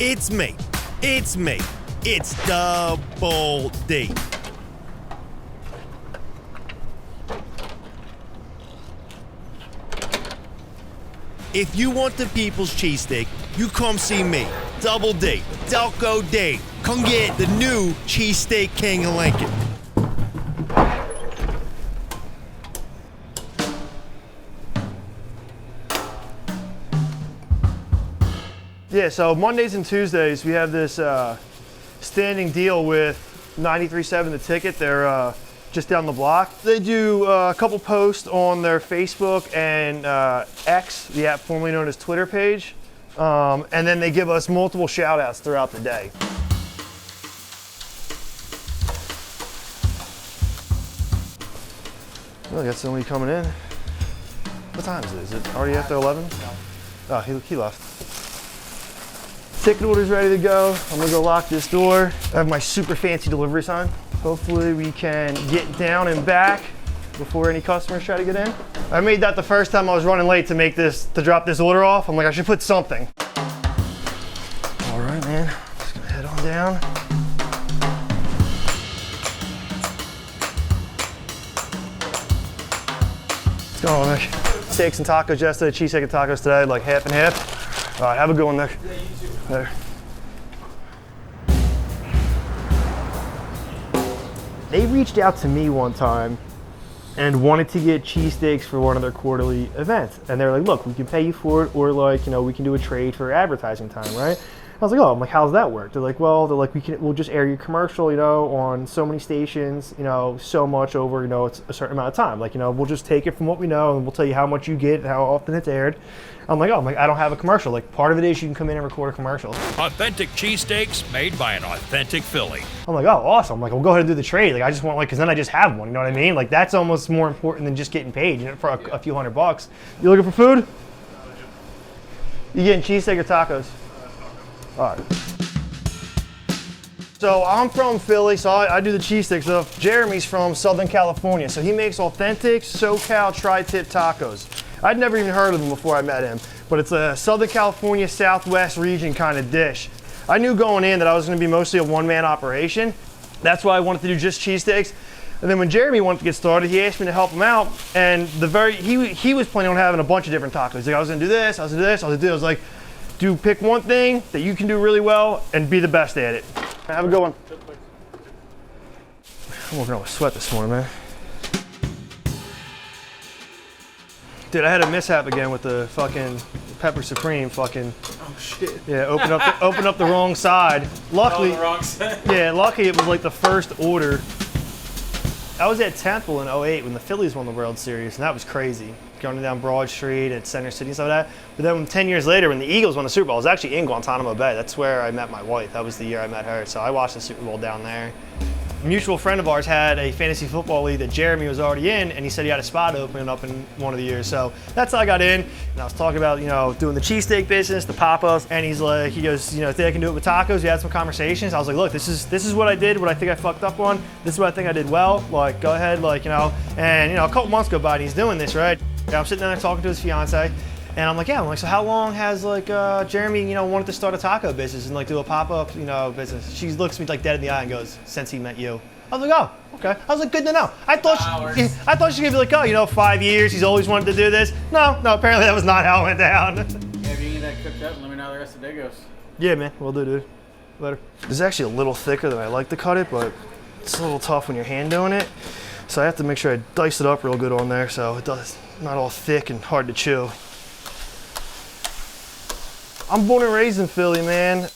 It's me. It's me. It's Double D. If you want the people's cheesesteak, you come see me, Double D, Delco D. Come get the new Cheesesteak King of Lincoln. Yeah, so Mondays and Tuesdays we have this standing deal with 93.7 The Ticket. They're just down the block. They do a couple posts on their Facebook and X, the app formerly known as Twitter page, and then they give us multiple shout outs throughout the day. Well, I got somebody coming in. What time is it? Is it already after 11? Oh, he left. Ticket order's ready to go. I'm gonna go lock this door. I have my super fancy delivery sign. Hopefully we can get down and back before any customers try to get in. I made that the first time I was running late to drop this order off. I'm like, I should put something. All right, man, just gonna head on down. What's going on, Nick? Steaks and tacos yesterday, cheesesteak and tacos today, like half and half. All right, have a good one, Nick. Yeah, you too. There. They reached out to me one time and wanted to get cheesesteaks for one of their quarterly events. And they're like, look, we can pay you for it, or like, you know, we can do a trade for advertising time, right? I was like, oh, I'm like, how's that work? They're like, well, we'll just air your commercial, you know, on so many stations, you know, so much over, you know, it's a certain amount of time. Like, you know, we'll just take it from what we know and we'll tell you how much you get and how often it's aired. I'm like, I don't have a commercial. Like, part of it is you can come in and record a commercial. Authentic cheesesteaks made by an authentic Philly. I'm like, oh, awesome. I'm like, we'll go ahead and do the trade. Like, I just want, like, because then I just have one, you know what I mean? Like, that's almost more important than just getting paid, you know, for a few $100. You looking for food? You getting cheesesteak or tacos? All right. So I'm from Philly, so I do the cheesesteak stuff. Jeremy's from Southern California, so he makes authentic SoCal tri-tip tacos. I'd never even heard of them before I met him, but it's a Southern California, Southwest region kind of dish. I knew going in that I was gonna be mostly a one-man operation. That's why I wanted to do just cheesesteaks. And then when Jeremy wanted to get started, he asked me to help him out, and he was planning on having a bunch of different tacos. He's like, I was gonna do this, I was gonna do this, I was gonna do this. I was like, pick one thing that you can do really well and be the best at it. Have a good one. I'm working on a sweat this morning, man. Dude, I had a mishap again with the fucking Pepper Supreme fucking. Oh shit. Yeah, open up the wrong side. Luckily, the wrong side. Yeah, lucky it was like the first order. I was at Temple in 08 when the Phillies won the World Series, and that was crazy. Going down Broad Street at Center City and stuff like that. But then 10 years later, when the Eagles won the Super Bowl, I was actually in Guantanamo Bay. That's where I met my wife. That was the year I met her. So I watched the Super Bowl down there. A mutual friend of ours had a fantasy football league that Jeremy was already in, and he said he had a spot opening up in one of the years. So that's how I got in. And I was talking about, you know, doing the cheesesteak business, the pop-ups, and he goes, you know, think I can do it with tacos? We had some conversations. I was like, look, this is what I did, what I think I fucked up on. This is what I think I did well. Like, go ahead, like, you know. And, you know, a couple months go by and he's doing this, right? I'm sitting there talking to his fiance, and I'm like, so how long has like Jeremy, you know, wanted to start a taco business and like do a pop-up, you know, business? She looks me like dead in the eye and goes, since he met you. I was like, oh, okay. I was like, good to know. I thought she was gonna be like, oh, you know, 5 years, he's always wanted to do this. No, apparently that was not how it went down. Yeah, if you get that cooked up, let me know how the rest of the day goes. Yeah, man, we'll do, dude. Later. This is actually a little thicker than I like to cut it, but it's a little tough when you're hand doing it. So I have to make sure I dice it up real good on there so it does not all thick and hard to chew. I'm born and raised in Philly, man.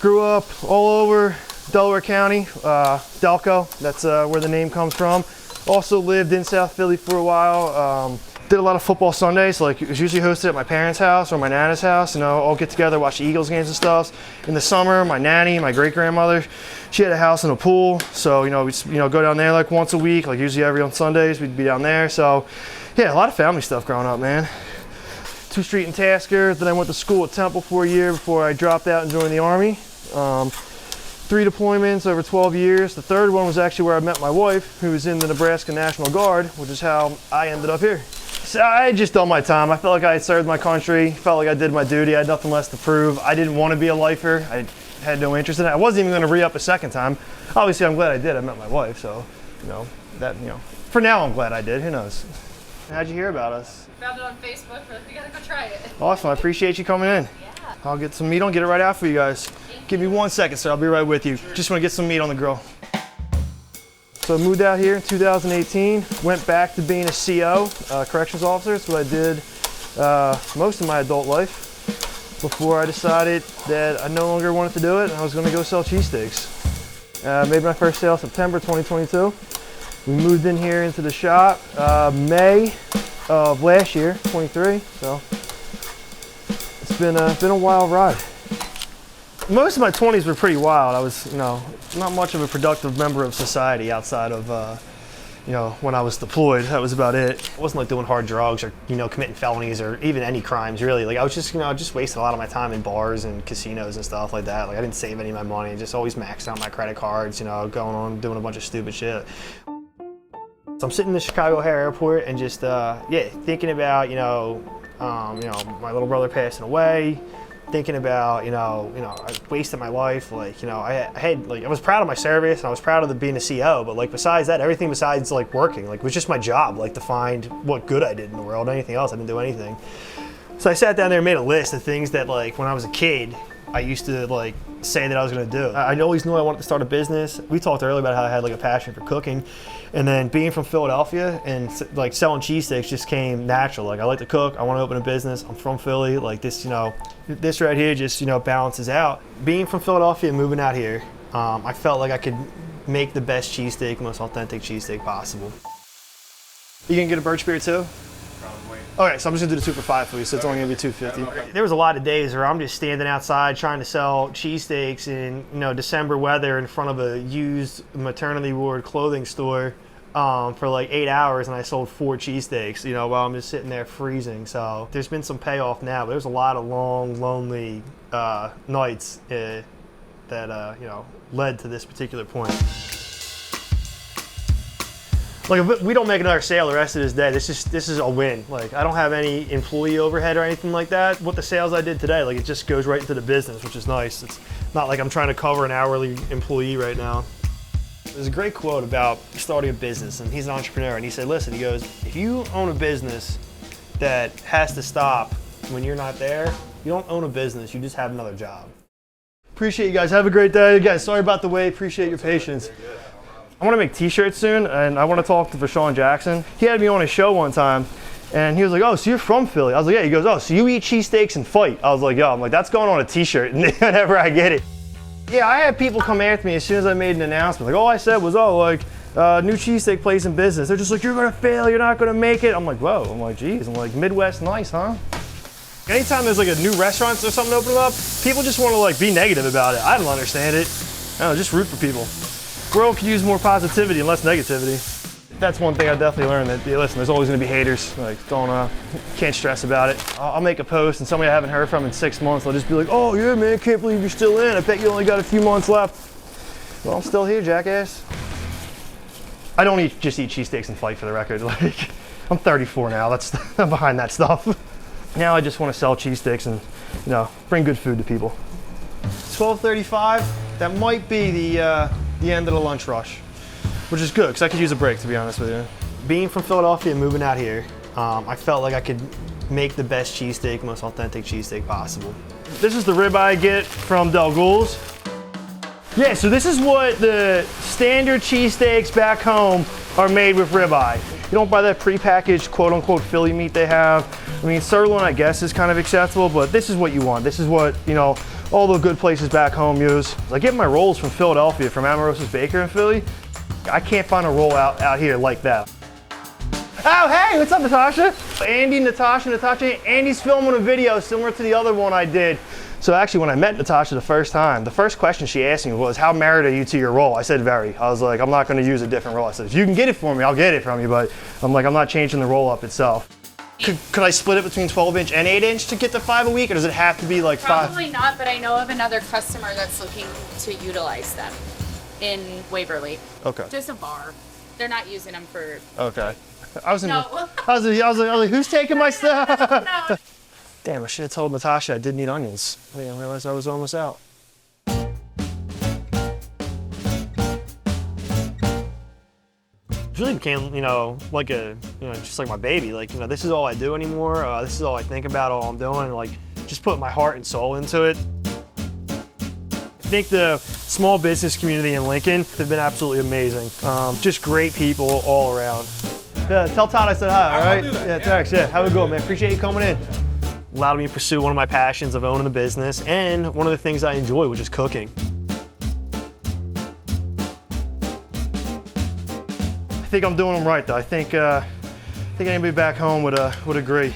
Grew up all over Delaware County, Delco, that's where the name comes from. Also lived in South Philly for a while. Did a lot of football Sundays, like it was usually hosted at my parents' house or my nana's house, you know, all get together, watch the Eagles games and stuff. In the summer, my nanny, my great-grandmother, she had a house and a pool, so, you know, we'd, you know, go down there like once a week, like usually every on Sundays, we'd be down there. So, yeah, a lot of family stuff growing up, man. 2 Street in Tasker, then I went to school at Temple for a year before I dropped out and joined the Army. 3 deployments over 12 years. The third one was actually where I met my wife, who was in the Nebraska National Guard, which is how I ended up here. So I had just done my time. I felt like I had served my country, felt like I did my duty. I had nothing less to prove. I didn't want to be a lifer. I had no interest in it. I wasn't even going to re-up a second time. Obviously, I'm glad I did. I met my wife, so, for now I'm glad I did. Who knows? How'd you hear about us? Found it on Facebook, but you gotta go try it. Awesome. I appreciate you coming in. Yeah. I'll get some meat on, get it right out for you guys. Give me 1 second, sir. I'll be right with you. Just want to get some meat on the grill. So I moved out here in 2018, went back to being a CO, corrections officer. That's what I did most of my adult life before I decided that I no longer wanted to do it and I was going to go sell cheesesteaks. Made my first sale September 2022. We moved in here into the shop May of last year, 23. So it's been a wild ride. Most of my 20s were pretty wild. I was, not much of a productive member of society outside of, when I was deployed. That was about it. It wasn't like doing hard drugs or, committing felonies or even any crimes, really. Like I was just, just wasting a lot of my time in bars and casinos and stuff like that. Like I didn't save any of my money. Just always maxed out my credit cards, going on, doing a bunch of stupid shit. So I'm sitting in the Chicago O'Hare Airport and just, thinking about, my little brother passing away. Thinking about, I wasted my life. Like, I was proud of my service and I was proud of being a CO, but like besides that, everything besides like working, like it was just my job, like to find what good I did in the world. Anything else, I didn't do anything. So I sat down there and made a list of things that like when I was a kid, I used to like say that I was gonna do. I always knew I wanted to start a business. We talked earlier about how I had like a passion for cooking. And then being from Philadelphia and like selling cheesesteaks just came natural. Like I like to cook, I want to open a business. I'm from Philly. Like this, this right here just, balances out. Being from Philadelphia and moving out here, I felt like I could make the best cheesesteak, most authentic cheesesteak possible. You gonna get a birch beer too? Okay, so I'm just gonna do the 2 for $5 for you, so it's only gonna be $2.50. Okay. There was a lot of days where I'm just standing outside trying to sell cheesesteaks in December weather in front of a used maternity ward clothing store for like 8 hours, and I sold 4 cheesesteaks, while I'm just sitting there freezing. So there's been some payoff now, but there's a lot of long, lonely nights that led to this particular point. Like if we don't make another sale the rest of this day, this is a win. Like I don't have any employee overhead or anything like that. What the sales I did today, like it just goes right into the business, which is nice. It's not like I'm trying to cover an hourly employee right now. There's a great quote about starting a business, and he's an entrepreneur, and he said, listen, he goes, if you own a business that has to stop when you're not there, you don't own a business, you just have another job. Appreciate you guys, have a great day. Guys, sorry about the wait, appreciate your patience. I want to make t-shirts soon, and I want to talk to Vershawn Jackson. He had me on his show one time, and he was like, oh, so you're from Philly? I was like, yeah. He goes, oh, so you eat cheesesteaks and fight? I was like, yo, that's going on a t-shirt whenever I get it. Yeah, I had people come after me as soon as I made an announcement. Like, all I said was, new cheesesteak place in business. They're just like, you're gonna fail, you're not gonna make it. I'm like, whoa. I'm like, geez. I'm like, Midwest nice, huh? Anytime there's like a new restaurant or something opening up, people just want to like be negative about it. I don't understand it. I don't know, just root for people. World could use more positivity and less negativity. That's one thing I definitely learned, that listen, there's always gonna be haters. Like, can't stress about it. I'll make a post and somebody I haven't heard from in 6 months, they'll just be like, oh yeah man, can't believe you're still in. I bet you only got a few months left. Well, I'm still here, jackass. I don't just eat cheesesteaks and fight, for the record. Like, I'm 34 now, I'm behind that stuff. Now I just wanna sell cheesesteaks and, bring good food to people. 12:35, that might be the end of the lunch rush, which is good because I could use a break, to be honest with you. Being from Philadelphia and moving out here, I felt like I could make the best cheesesteak, most authentic cheesesteak possible. This is the ribeye I get from Delco's. Yeah, so this is what the standard cheesesteaks back home are made with ribeye. You don't buy that prepackaged quote-unquote Philly meat they have. I mean, sirloin, I guess, is kind of acceptable, but this is what you want. This is what, all the good places back home use. I get my rolls from Philadelphia, from Amoroso's Baker in Philly. I can't find a roll out here like that. Oh, hey, what's up, Natasha? Andy, Natasha. Andy's filming a video similar to the other one I did. So actually, when I met Natasha the first time, the first question she asked me was, how married are you to your roll? I said, very. I was like, I'm not gonna use a different roll. I said, if you can get it for me, I'll get it from you, but I'm like, I'm not changing the roll up itself. Could I split it between 12-inch and 8-inch to get to 5 a week, or does it have to be like 5? Probably not, but I know of another customer that's looking to utilize them in Waverly. Okay. Just a bar. They're not using them for. Okay. I was No. like, who's taking my stuff? No. Damn, I should have told Natasha I didn't eat onions. I didn't realize I was almost out. It really became, like just like my baby. Like, this is all I do anymore. This is all I think about, all I'm doing. Like, just put my heart and soul into it. I think the small business community in Lincoln have been absolutely amazing. Just great people all around. Yeah, tell Todd I said hi, all right? Yeah, thanks. Yeah, have a good one, man. Appreciate you coming in. Allowed me to pursue one of my passions of owning a business and one of the things I enjoy, which is cooking. I think I'm doing them right, though. I think anybody back home would agree.